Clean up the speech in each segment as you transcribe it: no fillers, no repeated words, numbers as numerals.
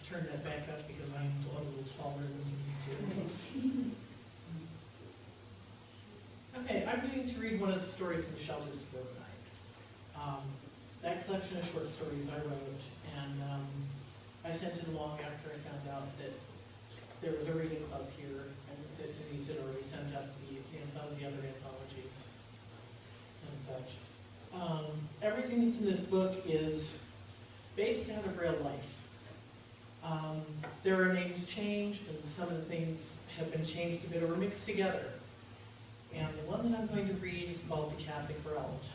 turn that back up because I'm a little taller than Denise is. Okay, I'm going to read one of the stories from Shelters of Overnight. That collection of short stories I wrote, and I sent it along after I found out that there was a reading club here, and that Denise had already sent up the other anthologies and such. Everything that's in this book is based out of real life. There are names changed, and some of the things have been changed a bit or mixed together. And the one that I'm going to read is called The Cat That Growled.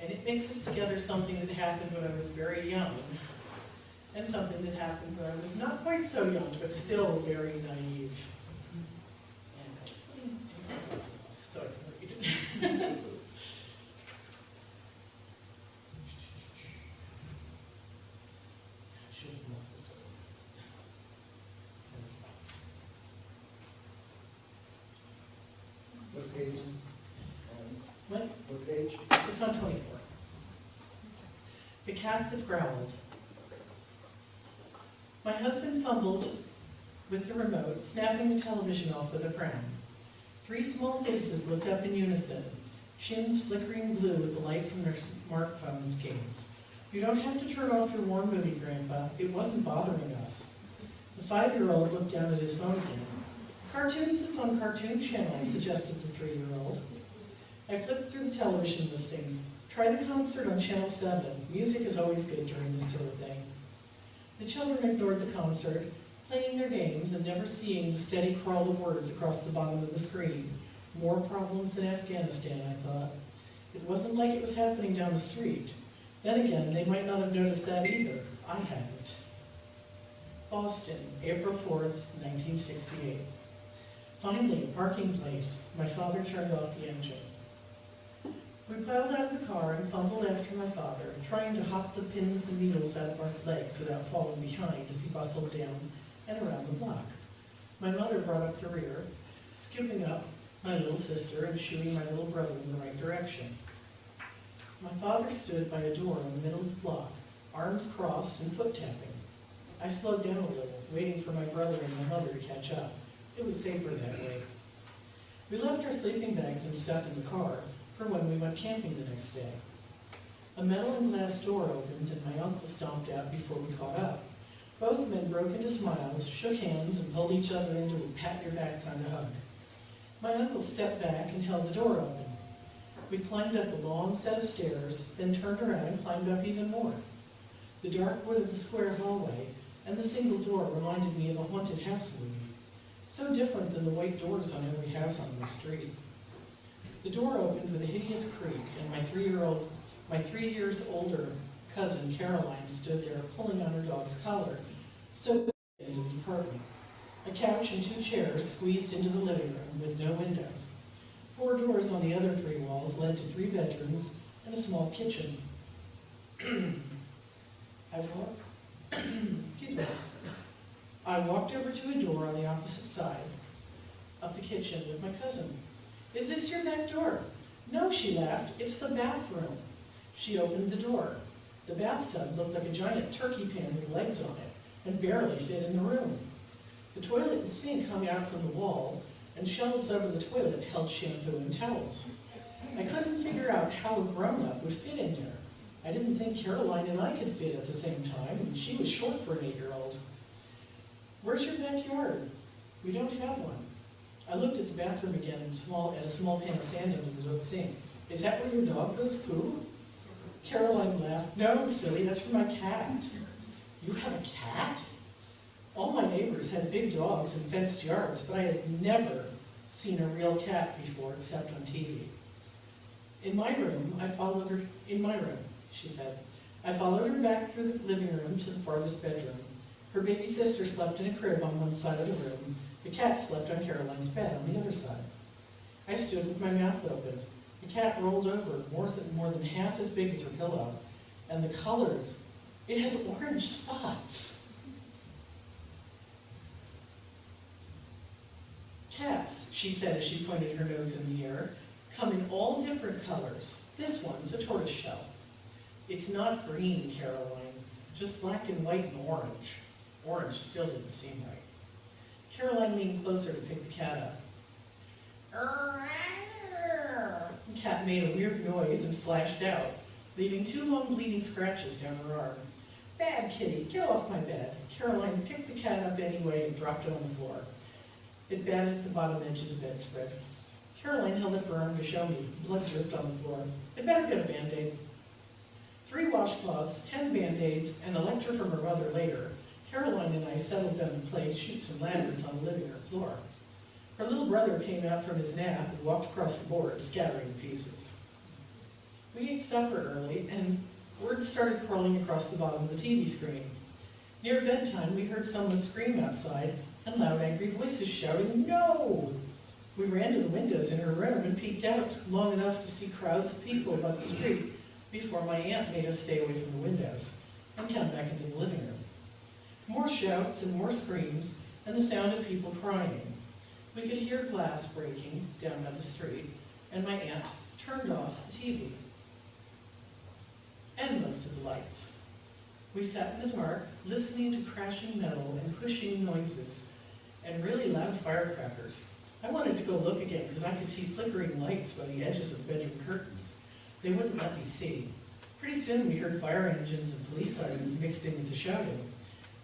And it mixes together something that happened when I was very young, and something that happened when I was not quite so young, but still very naive. And let me take my glasses off so I can read it. What page? What page? It's on 24. The Cat That Growled. My husband fumbled with the remote, snapping the television off with a frown. 3 small faces looked up in unison, chins flickering blue with the light from their smartphone games. You don't have to turn off your warm movie, Grandpa. It wasn't bothering us. The 5-year-old looked down at his phone again. Cartoons, it's on Cartoon Channel, suggested the 3-year-old. I flipped through the television listings. Try the concert on Channel 7. Music is always good during this sort of thing. The children ignored the concert, playing their games and never seeing the steady crawl of words across the bottom of the screen. More problems in Afghanistan, I thought. It wasn't like it was happening down the street. Then again, they might not have noticed that either. I hadn't. Boston, April 4th, 1968. Finally, a parking place. My father turned off the engine. We piled out of the car and fumbled after my father, trying to hop the pins and needles out of our legs without falling behind as he bustled down and around the block. My mother brought up the rear, scooping up my little sister and shooing my little brother in the right direction. My father stood by a door in the middle of the block, arms crossed and foot tapping. I slowed down a little, waiting for my brother and my mother to catch up. It was safer that way. We left our sleeping bags and stuff in the car for when we went camping the next day. A metal and glass door opened and my uncle stomped out before we caught up. Both men broke into smiles, shook hands, and pulled each other into a pat-your-back kind of hug. My uncle stepped back and held the door open. We climbed up a long set of stairs, then turned around and climbed up even more. The dark wood of the square hallway and the single door reminded me of a haunted house movie. So different than the white doors on every house on the street. The door opened with a hideous creak, and my 3 years older cousin Caroline stood there pulling on her dog's collar, so into the apartment. A couch and 2 chairs squeezed into the living room with no windows. 4 doors on the other 3 walls led to 3 bedrooms and a small kitchen. I walked over to a door on the opposite side of the kitchen with my cousin. "Is this your back door?" "No," she laughed. "It's the bathroom." She opened the door. The bathtub looked like a giant turkey pan with legs on it and barely fit in the room. The toilet and sink hung out from the wall, and shelves over the toilet held shampoo and towels. I couldn't figure out how a grown-up would fit in there. I didn't think Caroline and I could fit at the same time, and she was short for an 8-year-old. "Where's your backyard?" "We don't have one." I looked at the bathroom again at a small pan of sand under the sink. "Is that where your dog goes poo?" Caroline laughed. "No, silly, that's for my cat." "You have a cat?" All my neighbors had big dogs and fenced yards, but I had never seen a real cat before except on TV. In my room, she said. I followed her back through the living room to the farthest bedroom. Her baby sister slept in a crib on one side of the room. The cat slept on Caroline's bed on the other side. I stood with my mouth open. The cat rolled over, more than half as big as her pillow. And the colors, it has orange spots. "Cats," she said as she pointed her nose in the air, "come in all different colors. This one's a tortoiseshell." "It's not green, Caroline." just black and white and orange. Orange still didn't seem right. Caroline leaned closer to pick the cat up. The cat made a weird noise and slashed out, leaving 2 long bleeding scratches down her arm. Bad kitty, get off my bed. Caroline picked the cat up anyway and dropped it on the floor. It batted at the bottom edge of the bedspread. Caroline held up her arm to show me. Blood dripped on the floor. I'd better get a Band-Aid. 3 washcloths, 10 Band-Aids, and a lecture from her mother later, Caroline and I settled them and played shoot some ladders on the living room floor. Her little brother came out from his nap and walked across the board, scattering the pieces. We ate supper early, and words started crawling across the bottom of the TV screen. Near bedtime, we heard someone scream outside, and loud, angry voices shouting, "No!" We ran to the windows in her room and peeked out long enough to see crowds of people about the street before my aunt made us stay away from the windows and come back into the living room. More shouts and more screams, and the sound of people crying. We could hear glass breaking down by the street, and my aunt turned off the TV and most of the lights. We sat in the dark, listening to crashing metal and pushing noises and really loud firecrackers. I wanted to go look again because I could see flickering lights by the edges of the bedroom curtains. They wouldn't let me see. Pretty soon we heard fire engines and police sirens mixed in with the shouting.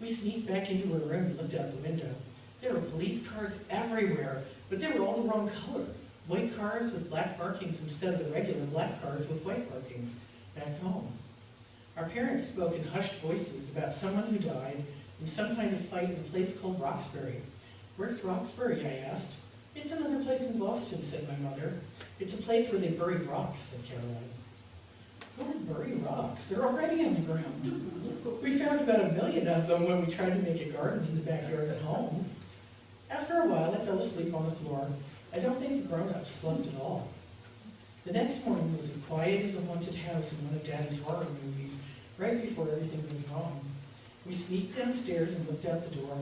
We sneaked back into her room and looked out the window. There were police cars everywhere, but they were all the wrong color. White cars with black markings instead of the regular black cars with white markings back home. Our parents spoke in hushed voices about someone who died in some kind of fight in a place called Roxbury. "Where's Roxbury?" I asked. "It's another place in Boston," said my mother. "It's a place where they bury rocks," said Caroline. "Who would bury rocks? They're already on the ground." We found about 1 million of them when we tried to make a garden in the backyard at home. After a while, I fell asleep on the floor. I don't think the grown-ups slept at all. The next morning was as quiet as a haunted house in one of Daddy's horror movies, right before everything was wrong. We sneaked downstairs and looked out the door.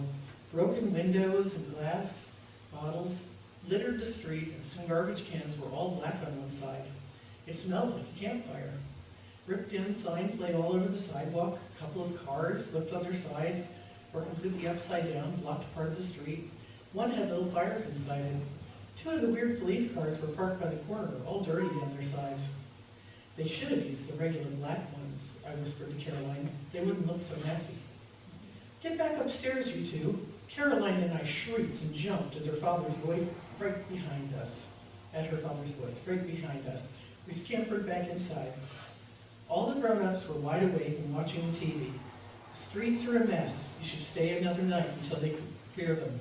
Broken windows and glass bottles littered the street, and some garbage cans were all black on one side. It smelled like a campfire. Ripped-in signs lay all over the sidewalk. A couple of cars flipped on their sides or completely upside down, blocked part of the street. One had little fires inside it. 2 of the weird police cars were parked by the corner, all dirty down their sides. "They should have used the regular black ones," I whispered to Caroline. "They wouldn't look so messy." "Get back upstairs, you 2. Caroline and I shrieked and jumped as her father's voice right behind us. We scampered back inside. All the grown-ups were wide awake and watching the TV. "The streets are a mess. You should stay another night until they clear them."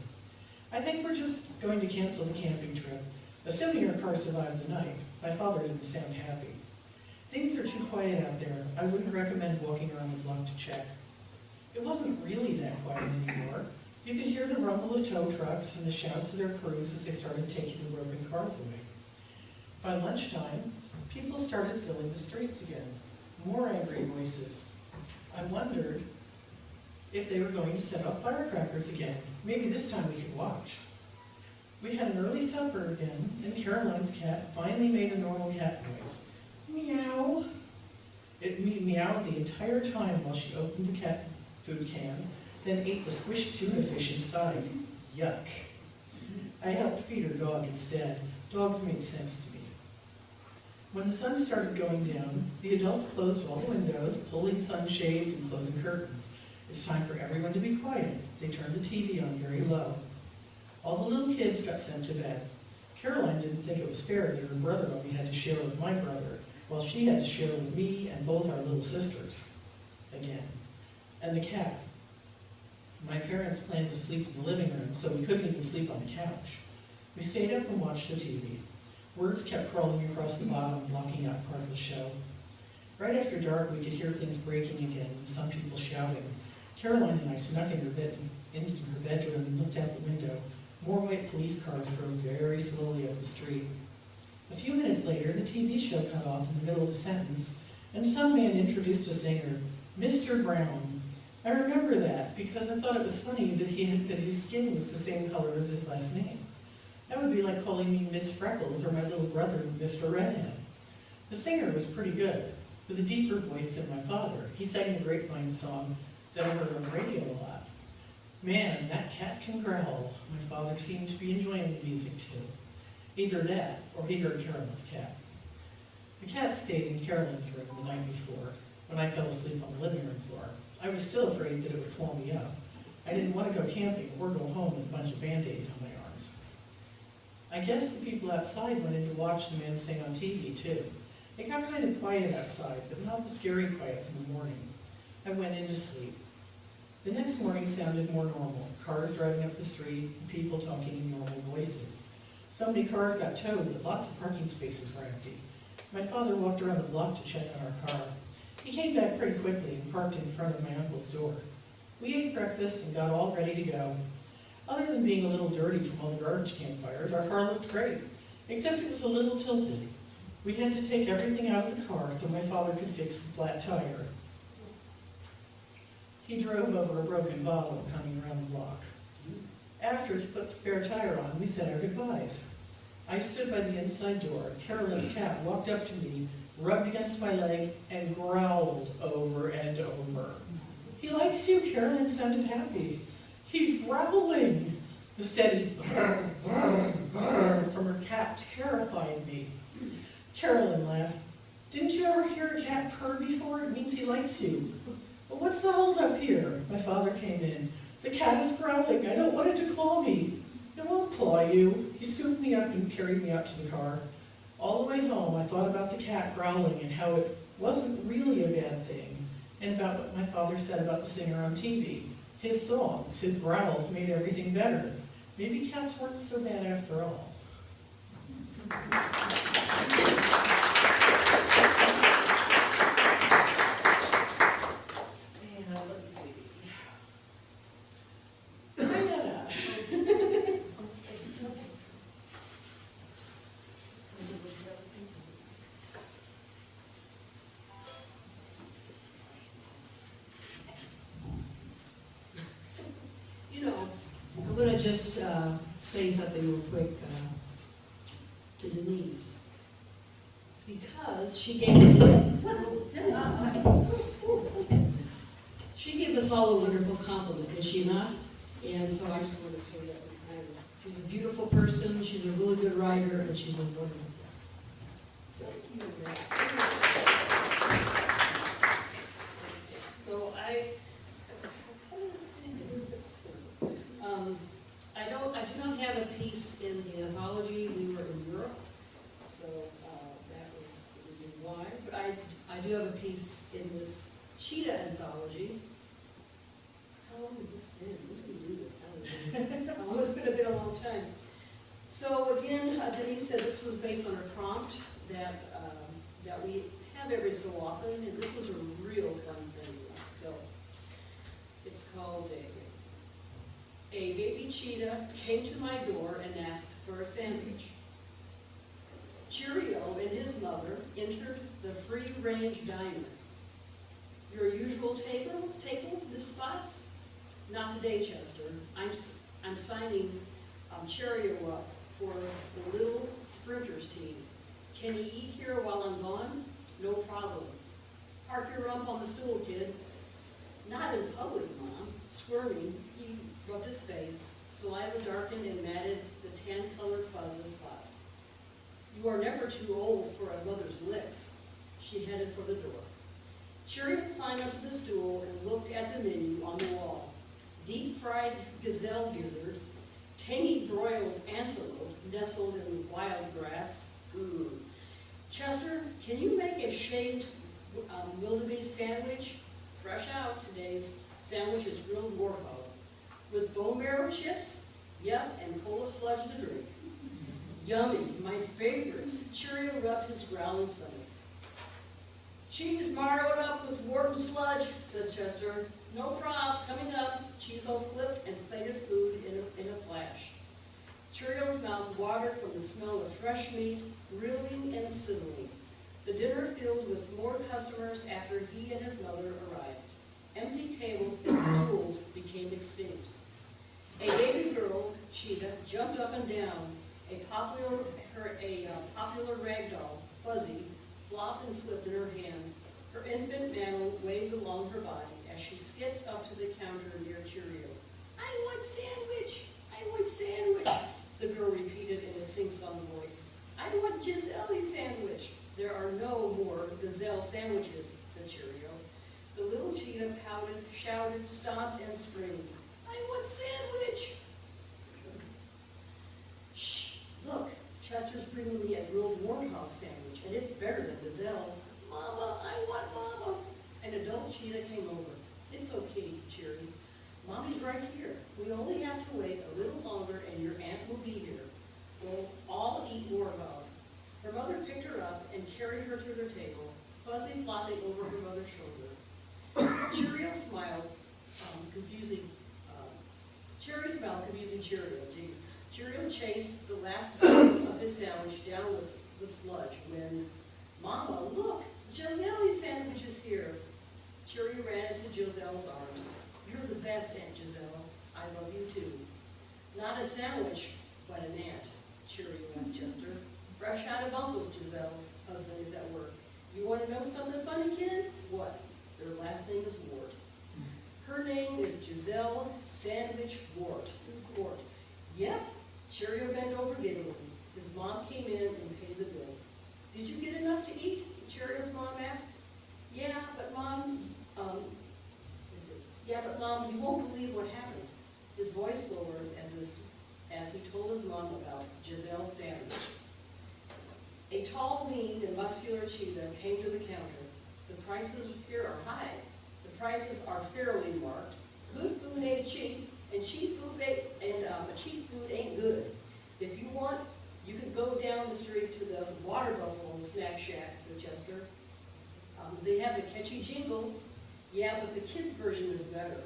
"I think we're just going to cancel the camping trip, assuming our car survived the night." My father didn't sound happy. "Things are too quiet out there. I wouldn't recommend walking around the block to check." It wasn't really that quiet anymore. You could hear the rumble of tow trucks and the shouts of their crews as they started taking the broken cars away. By lunchtime, people started filling the streets again. More angry voices. I wondered if they were going to set off firecrackers again. Maybe this time we could watch. We had an early supper again, and Caroline's cat finally made a normal cat noise. Meow. It meowed the entire time while she opened the cat food can, then ate the squished tuna fish inside. Yuck. I helped feed her dog instead. Dogs made sense to me. When the sun started going down, the adults closed all the windows, pulling sunshades and closing curtains. It's time for everyone to be quiet. They turned the TV on very low. All the little kids got sent to bed. Caroline didn't think it was fair that her brother only had to share with my brother, while she had to share with me and both our little sisters. Again. And the cat. My parents planned to sleep in the living room, so we couldn't even sleep on the couch. We stayed up and watched the TV. Words kept crawling across the bottom, blocking out part of the show. Right after dark, we could hear things breaking again and some people shouting. Caroline and I snuck into her bedroom and looked out the window. More white police cars drove very slowly up the street. A few minutes later, the TV show cut off in the middle of a sentence, and some man introduced a singer, Mr. Brown. I remember that because I thought it was funny that his skin was the same color as his last name. That would be like calling me Miss Freckles or my little brother Mr. Redhead. The singer was pretty good. with a deeper voice than my father. He sang the Grapevine song that I heard on the radio a lot. Man, that cat can growl. My father seemed to be enjoying the music too. Either that, or he heard Carolyn's cat. The cat stayed in Carolyn's room the night before, when I fell asleep on the living room floor. I was still afraid that it would claw me up. I didn't want to go camping or go home with a bunch of Band-Aids on my arms. I guess the people outside went in to watch the man sing on TV too. It got kind of quiet outside, but not the scary quiet from the morning. I went in to sleep. The next morning sounded more normal. Cars driving up the street, and people talking in normal voices. So many cars got towed that lots of parking spaces were empty. My father walked around the block to check on our car. He came back pretty quickly and parked in front of my uncle's door. We ate breakfast and got all ready to go. Other than being a little dirty from all the garbage campfires, our car looked great, except it was a little tilted. We had to take everything out of the car so my father could fix the flat tire. He drove over a broken bottle coming around the block. After he put the spare tire on, we said our goodbyes. I stood by the inside door. Carolyn's cat walked up to me, rubbed against my leg, and growled over and over. He likes you, Carolyn sounded happy. He's growling. The steady from her cat terrified me. Carolyn laughed. Didn't you ever hear a cat purr before? It means he likes you. Well, what's the hold up here? My father came in. The cat is growling. I don't want it to claw me. It won't claw you. He scooped me up and carried me up to the car. All the way home, I thought about the cat growling and how it wasn't really a bad thing, and about what my father said about the singer on TV. His songs, his growls made everything better. Maybe cats weren't so bad after all. I'm going to just say something real quick to Denise, because she gave us all a wonderful compliment, is she not? And so I just want to pay that with she's a beautiful person, she's a really good writer, and she's a wonderful friend. So I do not have a piece in the anthology. We were in Europe, so that was the reason why. But I do have a piece in this cheetah anthology. How long has this been? When did we do this? I don't know. It's been a long time. So again, Denise said this was based on a prompt that we have every so often, and this was a real fun thing. So it's called A baby cheetah came to my door and asked for a sandwich. Cheerio and his mother entered the free-range diner. Your usual table, this spot's? Not today, Chester. I'm signing Cheerio up for the little sprinters team. Can he eat here while I'm gone? No problem. Park your rump on the stool, kid. Not in public, Mom. Squirming, he rubbed his face. Saliva darkened and matted the tan-colored fuzz in spots. You are never too old for a mother's licks. She headed for the door. Cheerio climbed up to the stool and looked at the menu on the wall. Deep-fried gazelle gizzards, tangy broiled antelope nestled in wild grass. Ooh. Chester, can you make a shaved wildebeest sandwich? Fresh out, today's sandwich is grilled warhog. With bone marrow chips? Yep, and cola sludge to drink. Yummy, my favorites. Cheerio rubbed his growling stomach. Cheese marrowed up with Wharton sludge, said Chester. No prob, coming up. Cheezo flipped and plated food in a flash. Cheerio's mouth watered from the smell of fresh meat, grilling and sizzling. The dinner filled with more customers after he and his mother arrived. Empty tables and stools became extinct. A baby girl, Cheetah, jumped up and down. A popular rag doll, Fuzzy, flopped and flipped in her hand. Her infant mantle waved along her body as she skipped up to the counter near Cheerio. "I want sandwich! I want sandwich!" the girl repeated in a sing-song voice. "I want Giselle's sandwich." "There are no more Gazelle sandwiches," said Cheerio. The little cheetah pouted, shouted, stomped, and screamed. "I want sandwich!" "Shh, look, Chester's bringing me a grilled warthog sandwich, and it's better than Gazelle." "Mama, I want Mama." An adult cheetah came over. "It's okay, Cherry. Mommy's right here. We only have to wait a little longer and your aunt will be here. We'll all eat warthog." Her mother picked her up and carried her to their table, Fuzzy flopping over her mother's shoulder. Cheerio smiled, confusing Cheerio, geez. Cheerio chased the last bites of his sandwich down with the sludge when, "Mama, look, Giselle's sandwich is here." Cheerio ran into Giselle's arms. "You're the best, Aunt Giselle. I love you too." "Not a sandwich, but an aunt," Cheerio asked Chester. "Fresh out of Uncle's, Giselle's husband is at work. You want to know something funny, kid? What? Their last name is Wart. Her name is Giselle Sandwich Wart." "Wart." "Yep." Cheerio bent over giggling. His mom came in and paid the bill. "Did you get enough to eat?" Cheerio's mom asked. Yeah, but Mom, you won't believe what happened." His voice lowered as he told his mom about Giselle's sandwich. A tall, lean, and muscular cheetah came to the counter. "The prices here are high. The prices are fairly marked. Good food ain't cheap, and cheap food ain't good. If you want, you can go down the street to the Water Buffalo Snack Shack," said Chester. "They have the catchy jingle." "Yeah, but the kids' version is better."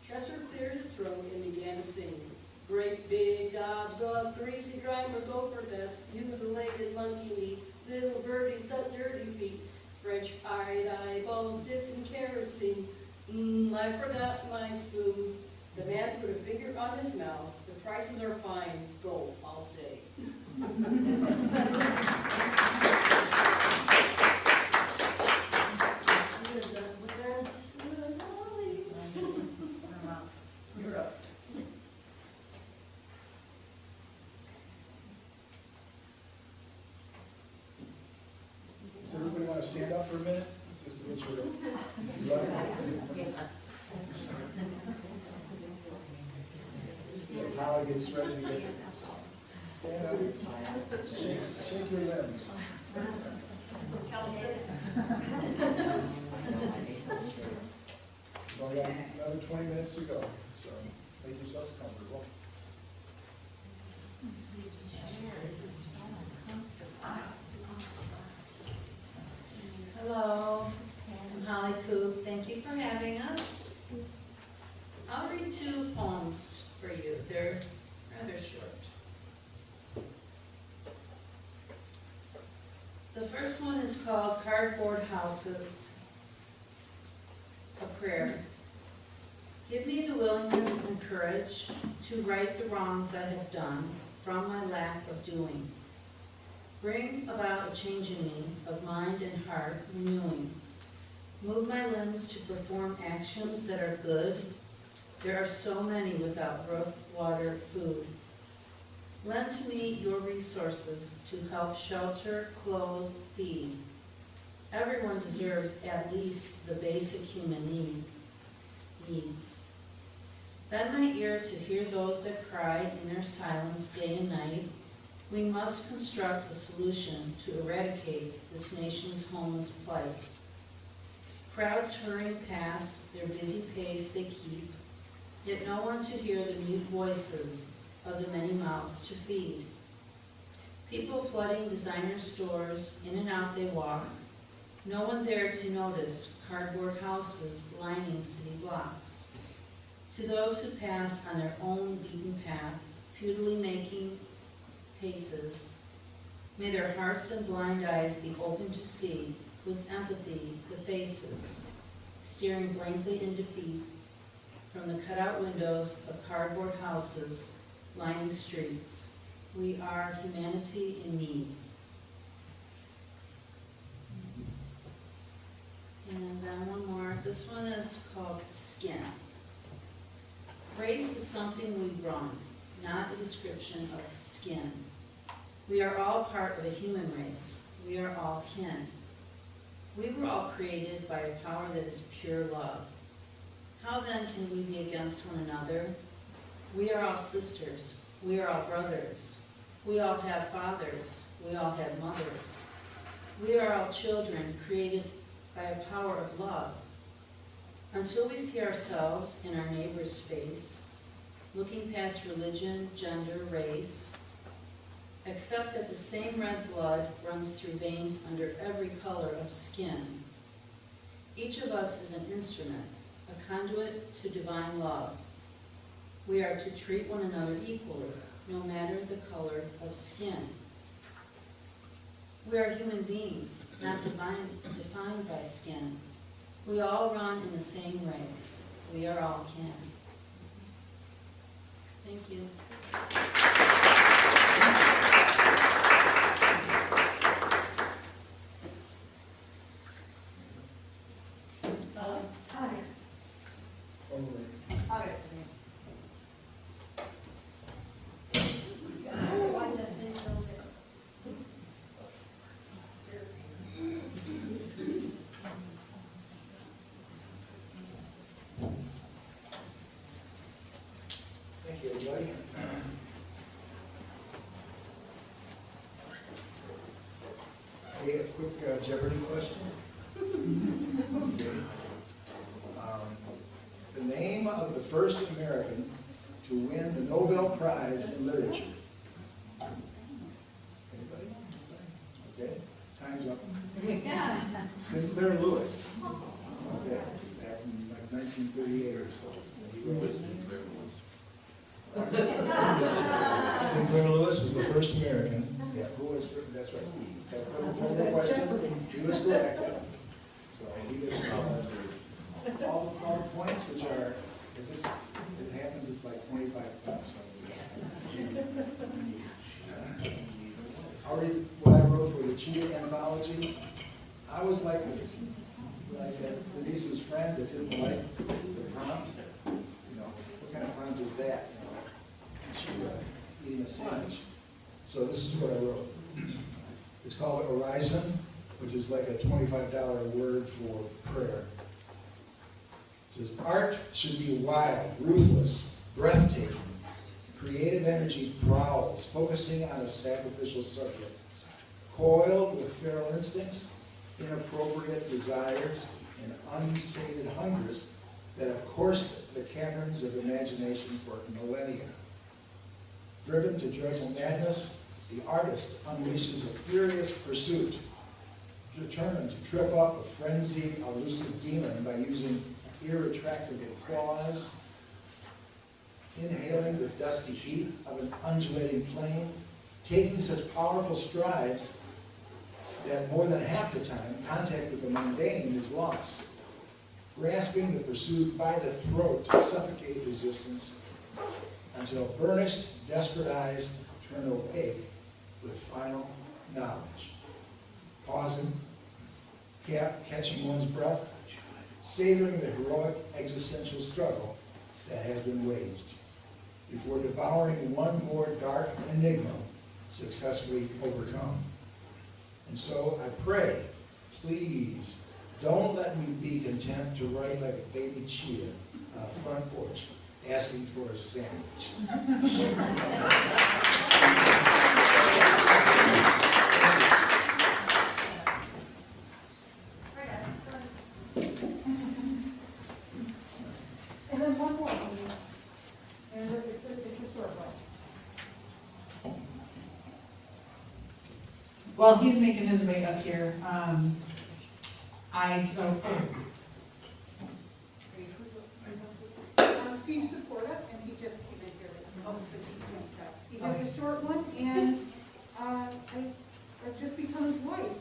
Chester cleared his throat and began to sing. "Great big gobs of greasy grimer gopher nuts, mutilated monkey meat, little birdies, dirty feet, French fried eyeballs dipped in kerosene. I forgot my spoon." The man put a finger on his mouth. "The prices are fine. Go, I'll stay." You're up. Does everybody want to stand up for a minute, just to make sure that you're right? As Holly gets ready to get, stand up, shake your limbs. We've only got another 20 minutes to go, so make yourselves comfortable. Hello, I'm Holly Coop. Thank you for having us. I'll read two poems for you. They're rather short. The first one is called Cardboard Houses, a prayer. Give me the willingness and courage to right the wrongs I have done from my lack of doing. Bring about a change in me of mind and heart, renewing. Move my limbs to perform actions that are good. There are so many without roof, water, food. Lend to me your resources to help shelter, clothe, feed. Everyone deserves at least the basic human needs. Bend my ear to hear those that cry in their silence day and night. We must construct a solution to eradicate this nation's homeless plight. Crowds hurrying past, their busy pace they keep, yet no one to hear the mute voices of the many mouths to feed. People flooding designer stores, in and out they walk, no one there to notice cardboard houses lining city blocks. To those who pass on their own beaten path, futilely making paces, may their hearts and blind eyes be open to see, with empathy, the faces, staring blankly in defeat from the cutout windows of cardboard houses lining streets. We are humanity in need. And then one more. This one is called skin. Race is something we run, not a description of skin. We are all part of a human race. We are all kin. We were all created by a power that is pure love. How then can we be against one another? We are all sisters. We are all brothers. We all have fathers. We all have mothers. We are all children created by a power of love. Until we see ourselves in our neighbor's face, looking past religion, gender, race, accept that the same red blood runs through veins under every color of skin. Each of us is an instrument, a conduit to divine love. We are to treat one another equally, no matter the color of skin. We are human beings, not defined by skin. We all run in the same race. We are all kin. Thank you. Thank you, everybody. Okay, a quick Jeopardy question. Okay. The name of the first American to win the Nobel Prize in Literature. Anybody? Okay, time's up. Sinclair Lewis. Okay, back in like 1938 or so. Sinclair Lewis was the first American. Yeah, who was, that's right. One more question. He was correct. So he gets all the points, which are, is this, it happens, it's like 25 points. I'll read what I wrote for the Cheetah Anthology. I was like Denise's friend that didn't like the prompt. You know, what kind of prompt is that? You know, she eating a sandwich. So this is what I wrote. It's called Horizon, which is like a $25 word for prayer. It says, art should be wild, ruthless, breathtaking. Creative energy prowls, focusing on a sacrificial subject. Coiled with feral instincts, inappropriate desires, and unsated hungers that have coursed the caverns of imagination for millennia. Driven to joyful madness, the artist unleashes a furious pursuit, determined to trip up a frenzied, elusive demon by using irretractable claws, inhaling the dusty heat of an undulating plain, taking such powerful strides that more than half the time, contact with the mundane is lost, grasping the pursued by the throat to suffocate resistance until burnished, desperate eyes turn opaque with final knowledge. Pausing, catching one's breath, savoring the heroic existential struggle that has been waged, before devouring one more dark enigma successfully overcome. And so I pray, please, don't let me be content to write like a baby cheetah on a front porch asking for a sandwich. And then one more, and it's historical. While he's making his way up here, Steve Seporda, and he just came in here, since he's doing stuff. He has a short one, and I've just become his wife.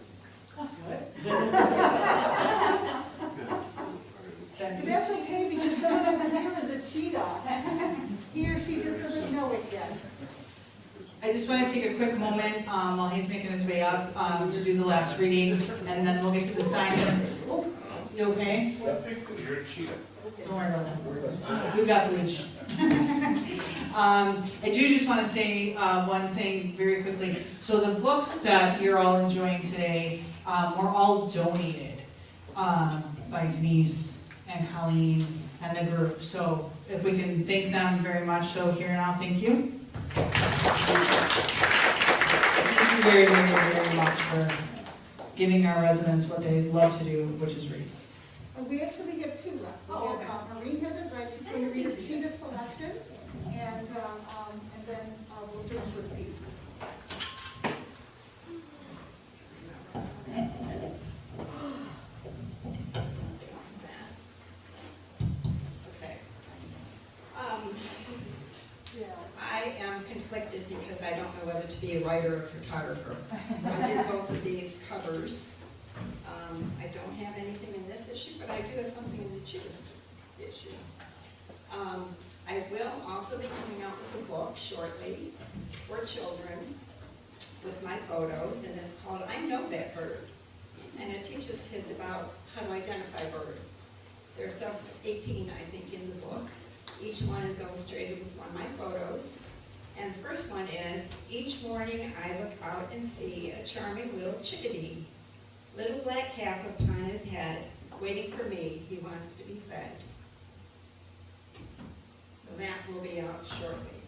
And that's okay, because someone over here is a cheetah. He or she just doesn't know it yet. I just want to take a quick moment while he's making his way up to do the last reading, and then we'll get to the sign. You okay? You're a cheetah. Don't worry about that. We've got bleach. I do just want to say one thing very quickly. So the books that you're all enjoying today were all donated by Denise and Colleen and the group. So if we can thank them very much, so here now, thank you. Thank you very, very, very much for giving our residents what they love to do, which is read. We actually have two left. We Oh, have, Maureen has it right, she's going to read a cheetah selection, and then we'll finish with Pete. Okay. I am conflicted because I don't know whether to be a writer or photographer. So I did both of these covers. I don't have anything in this issue, but I do have something in the cheetah issue. I will also be coming out with a book shortly for children with my photos, and it's called I Know That Bird. And it teaches kids about how to identify birds. There's 18, I think, in the book. Each one is illustrated with one of my photos. And the first one is, each morning I look out and see a charming little chickadee. Little black cap upon his head, waiting for me, he wants to be fed. So that will be out shortly.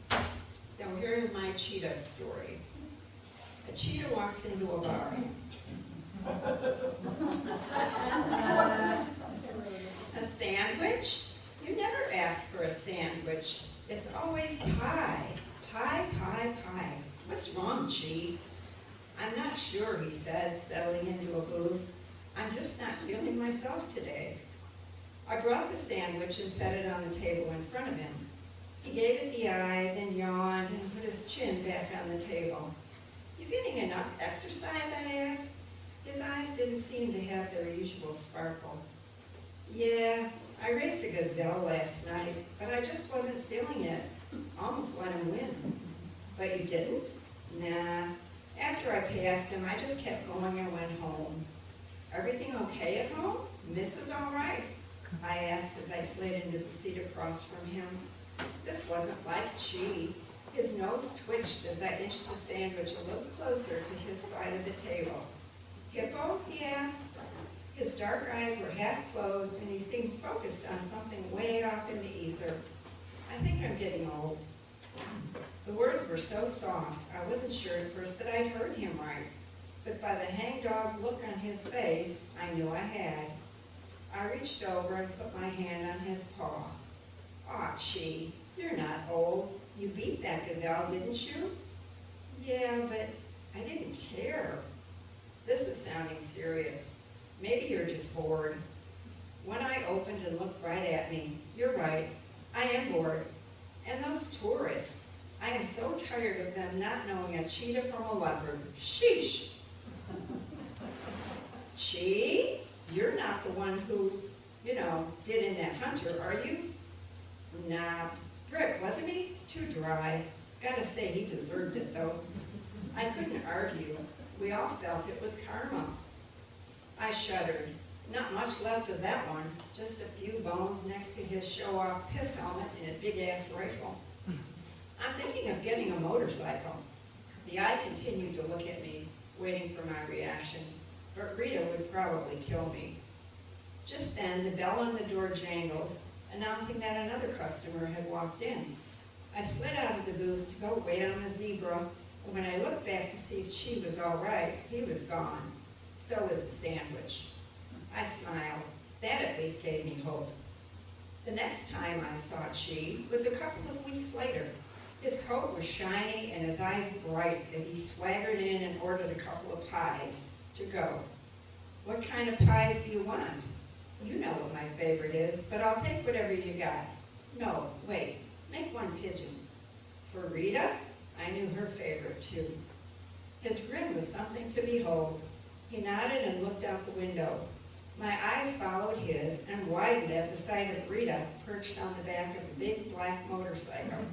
So here is my cheetah story. A cheetah walks into a bar. A sandwich? You never ask for a sandwich. It's always pie. Pie, pie, pie. What's wrong, Chief? I'm not sure, he said, settling into a booth. I'm just not feeling myself today. I brought the sandwich and set it on the table in front of him. He gave it the eye, then yawned and put his chin back on the table. You getting enough exercise, I asked. His eyes didn't seem to have their usual sparkle. Yeah, I raced a gazelle last night, but I just wasn't feeling it. Almost let him win. But you didn't? Nah. After I passed him, I just kept going and went home. Everything okay at home? Mrs. all right? I asked as I slid into the seat across from him. This wasn't like Chi. His nose twitched as I inched the sandwich a little closer to his side of the table. Hippo? He asked. His dark eyes were half closed and he seemed focused on something way off in the ether. I think I'm getting old. The words were so soft, I wasn't sure at first that I'd heard him right. But by the hangdog look on his face, I knew I had. I reached over and put my hand on his paw. Aw, Chi, you're not old. You beat that gazelle, didn't you? Yeah, but I didn't care. This was sounding serious. Maybe you're just bored. One eye opened and looked right at me. You're right, I am bored. And those tourists, I am so tired of them not knowing a cheetah from a leopard. Sheesh. Chi, you're not the one who, did in that hunter, are you? Nah, Brick, wasn't he? Too dry. Gotta say, he deserved it, though. I couldn't argue. We all felt it was karma. I shuddered. Not much left of that one. Just a few bones next to his show-off pith helmet and a big-ass rifle. I'm thinking of getting a motorcycle. The eye continued to look at me, waiting for my reaction. But Rita would probably kill me. Just then, the bell on the door jangled, announcing that another customer had walked in. I slid out of the booth to go wait on the zebra, and when I looked back to see if she was all right, he was gone. So was the sandwich. I smiled. That at least gave me hope. The next time I saw Chi was a couple of weeks later. His coat was shiny and his eyes bright as he swaggered in and ordered a couple of pies to go. What kind of pies do you want? You know what my favorite is, but I'll take whatever you got. No, wait, make one pigeon. For Rita? I knew her favorite too. His grin was something to behold. He nodded and looked out the window. My eyes followed his and widened at the sight of Rita perched on the back of a big black motorcycle.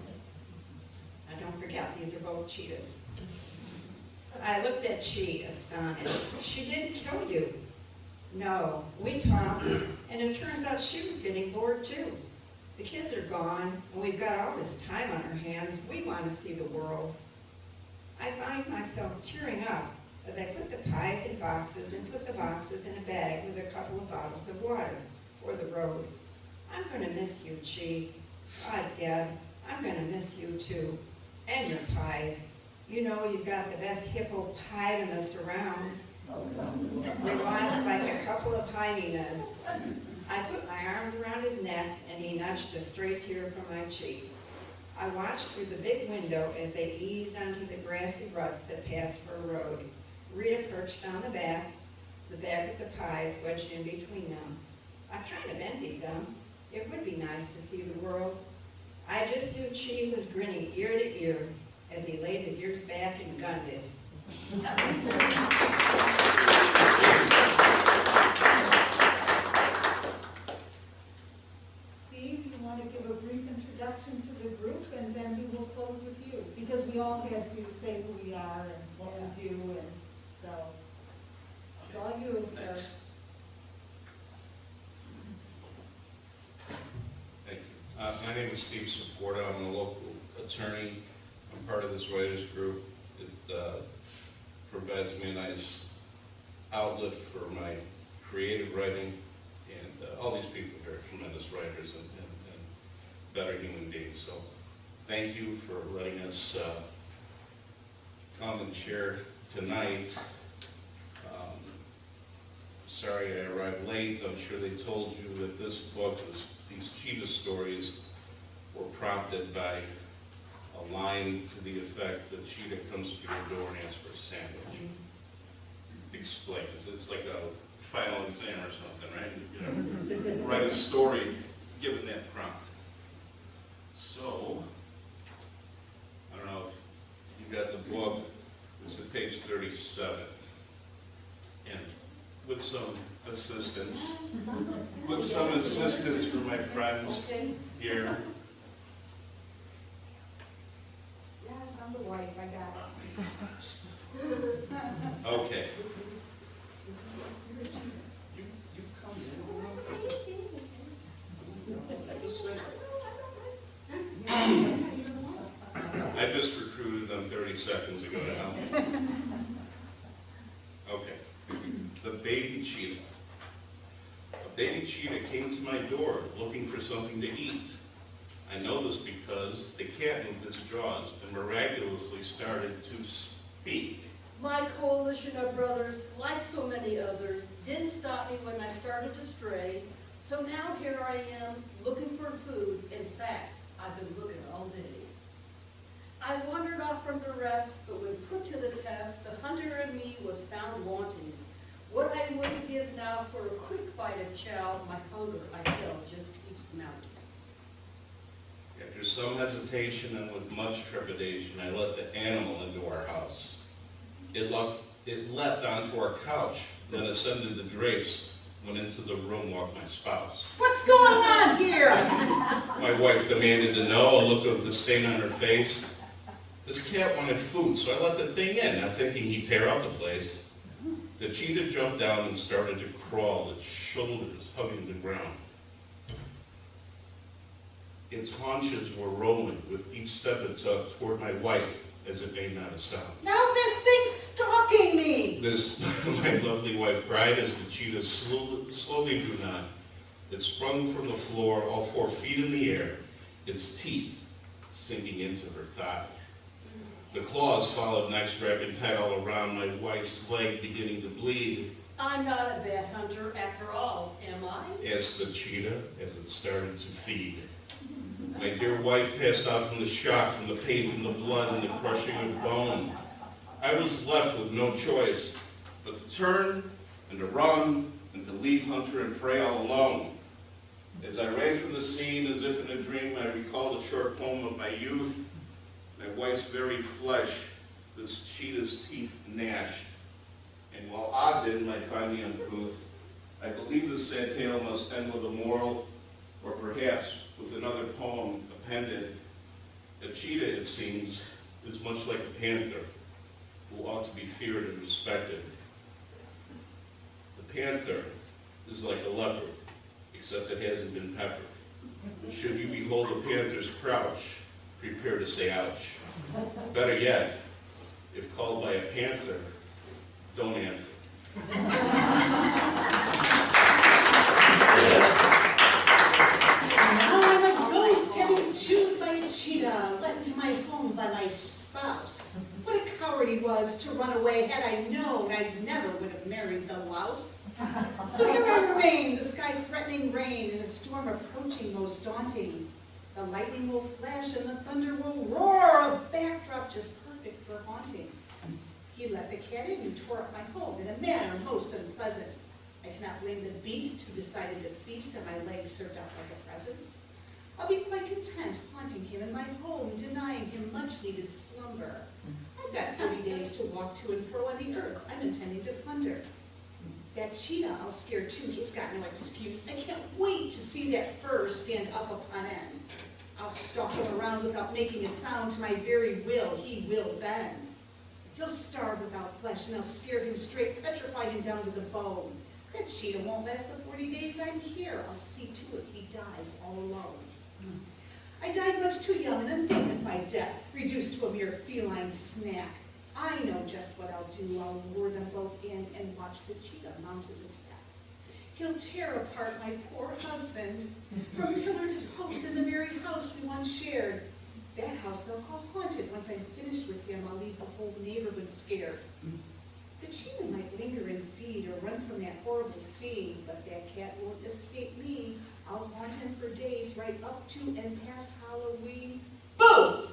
Now don't forget, these are both cheetahs. I looked at Chi, astonished. She didn't kill you. No, we talked, and it turns out she was getting bored too. The kids are gone, and we've got all this time on our hands. We want to see the world. I find myself tearing up as I put the pies in boxes and put the boxes in a bag with a couple of bottles of water for the road. I'm going to miss you, Chi. God, Dad, I'm going to miss you too. And your pies. You know you've got the best hippopotamus around. They lost like a couple of hyenas. I put my arms around his neck, and he nudged a stray tear from my cheek. I watched through the big window as they eased onto the grassy ruts that passed for a road. Rita perched on the bag with the pies wedged in between them. I kind of envied them. It would be nice to see the world. I just knew Chi was grinning ear to ear as he laid his ears back and gunned it. Steve, you want to give a brief introduction to the group, and then we will close with you, because we all had to say who we are and what we do, and so it's all you, sir. Thanks. Thank you. My name is Steve Supporta. I'm a local attorney. I'm part of this writers group. It provides me a nice outlet for my creative writing, and all these people here are tremendous writers and better human beings. So thank you for letting us come and share tonight. Sorry I arrived late. I'm sure they told you that this book, these cheetah stories, were prompted by a line to the effect that cheetah comes to your door and asks for a sandwich. Explain. It's like a final exam or something, right? You know, write a story given that prompt. So, I don't know if you got the book. It's at page 37. And with some assistance from my friends here. Yes, I'm the wife, I got it. Okay. You come in. I just recruited them 30 seconds ago to help me. Okay. The baby cheetah. A baby cheetah came to my door looking for something to eat. I know this because the cat moved its jaws and miraculously started to speak. My coalition of brothers, like so many others, didn't stop me when I started to stray. So now here I am, looking for food. In fact, I've been looking all day. I wandered off from the rest, but when put to the test, the hunter in me was found wanting. What I would give now for a quick bite of chow, my hunger, I felt, just keeps mounting. After some hesitation and with much trepidation, I let the animal into our house. It leapt onto our couch, then ascended the drapes, went into the room, walked my spouse. What's going on here? My wife demanded to know. I looked at the stain on her face. This cat wanted food, so I let the thing in, not thinking he'd tear out the place. The cheetah jumped down and started to crawl, its shoulders hugging the ground. Its haunches were rolling with each step it took toward my wife as it made not a sound. Now this thing's stalking me. This, my lovely wife cried as the cheetah slowly drew nigh. It sprung from the floor, all 4 feet in the air, its teeth sinking into her thigh. The claws followed next, wrapping tight all around my wife's leg, beginning to bleed. I'm not a bad hunter after all, am I? Asked the cheetah as it started to feed. My dear wife passed out from the shock, from the pain, from the blood, and the crushing of bone. I was left with no choice but to turn and to run and to leave hunter and prey all alone. As I ran from the scene, as if in a dream, I recalled a short poem of my youth. My wife's very flesh, this cheetah's teeth gnashed. And while Ogden might find me uncouth, I believe this sad tale must end with a moral, or perhaps with another poem appended. A cheetah, it seems, is much like a panther, who ought to be feared and respected. The panther is like a leopard, except it hasn't been peppered. Should you behold a panther's crouch, prepare to say ouch. Better yet, if called by a panther, don't answer. Now I'm a ghost having been chewed by a cheetah, led into my home by my spouse. What a coward he was to run away. Had I known, I never would have married the louse. So here I remain, the sky threatening rain, and a storm approaching most daunting. The lightning will flash and the thunder will roar, a backdrop just perfect for haunting. He let the cat in who tore up my home in a manner most unpleasant. I cannot blame the beast who decided to feast on my legs served out like a present. I'll be quite content haunting him in my home, denying him much needed slumber. I've got 40 days to walk to and fro on the earth I'm intending to plunder. That cheetah I'll scare too, he's got no excuse. I can't wait to see that fur stand up upon end. I'll stalk him around without making a sound, to my very will he will bend. He'll starve without flesh, and I'll scare him straight, petrify him down to the bone. That cheetah won't last the 40 days I'm here. I'll see to it he dies all alone. I died much too young and undignified death, reduced to a mere feline snack. I know just what I'll do. I'll lure them both in and watch the cheetah mount his attack. He'll tear apart my poor husband from pillar to post in the very house we once shared. That house they'll call haunted. Once I'm finished with him, I'll leave the whole neighborhood scared. The cheetah might linger and feed or run from that horrible scene, but that cat won't escape me. I'll haunt him for days, right up to and past Halloween. Boom!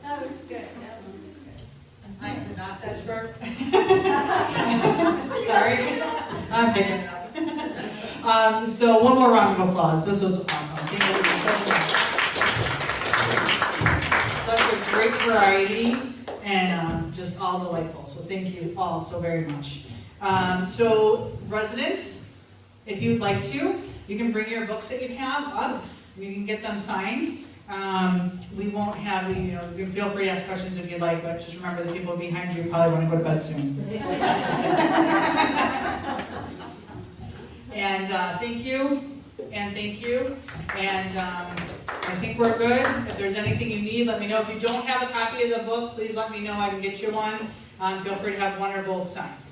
That was good. I am not that short. Sorry. I'm picking it up. So one more round of applause. This was awesome. I think it was such a great variety and just all delightful. So thank you all so very much. So residents, if you'd like to, you can bring your books that you have up. You can get them signed. We won't have, you can feel free to ask questions if you'd like, but just remember the people behind you probably want to go to bed soon. And thank you, and thank you, and I think we're good. If there's anything you need, let me know. If you don't have a copy of the book, please let me know. I can get you one. Feel free to have one or both signed.